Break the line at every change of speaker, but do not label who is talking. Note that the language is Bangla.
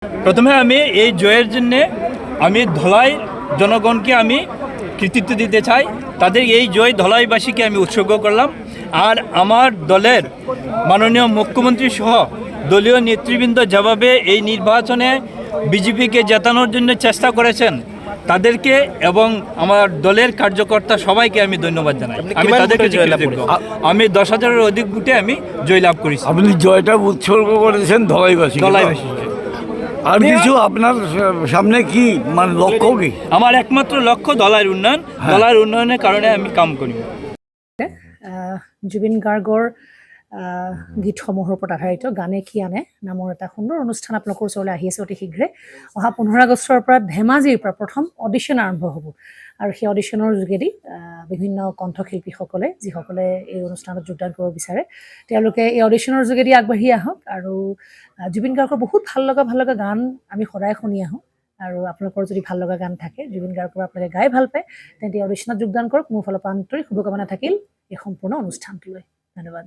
প্রথমে আমি এই জয়ের জন্য আমি ধলাই জনগণকে আমি কৃতিত্ব দিতে চাই। তাদের এই জয় ধলাইবাসীকে আমি উৎসর্গ করলাম। আর আমার দলের মাননীয় মুখ্যমন্ত্রী সহ দলীয় নেতৃবৃন্দ যেভাবে এই নির্বাচনে বিজেপিকে জেতানোর জন্য চেষ্টা করেছেন তাদেরকে এবং আমার দলের কার্যকর্তা সবাইকে আমি ধন্যবাদ জানাই। আমি তাদেরকে আমি 10,000-এর অধিক ভোটে আমি জয়লাভ করেছি।
আপনি জয়টা উৎসর্গ করেছেন ধলাইবাসী। আর কিছু আপনার সামনে কি মানে লক্ষ্য কি?
আমার একমাত্র লক্ষ্য দলাইৰ উন্নয়ন। দলাইৰ উন্নয়নের কারণে আমি কাম কৰিম।
জুবিন গাৰ্গৰ গীতসমূহৰ ওপৰত আধাৰিত গানে কি আনে নামৰ এটা সুন্দৰ অনুষ্ঠান আপোনালোকৰ ওচৰলৈ আহি আছে অতি শীঘ্ৰে। অহা 15 আগষ্টৰ পৰা ধেমাজিৰ পৰা প্ৰথম অডিশ্যন আৰম্ভ হ'ব আৰু সেই অডিশ্যনৰ যোগেদি বিভিন্ন কণ্ঠশিল্পীসকলে যিসকলে এই অনুষ্ঠানত যোগদান কৰিব বিচাৰে তেওঁলোকে এই অডিশ্যনৰ যোগেদি আগবাঢ়ি আহক আৰু জুবিন গাৰ্গৰ বহুত ভাল লগা গান আমি সদায় শুনি আহোঁ। আৰু আপোনালোকৰ যদি ভাল লগা গান থাকে জুবিন গাৰ্গৰ আপোনালোকে গাই ভাল পায় তেন্তে অডিশ্যনত যোগদান কৰক। মোৰ ফালৰ পৰা আন্তৰিক শুভকামনা থাকিল এই সম্পূৰ্ণ অনুষ্ঠানটোলৈ। ধন্যবাদ।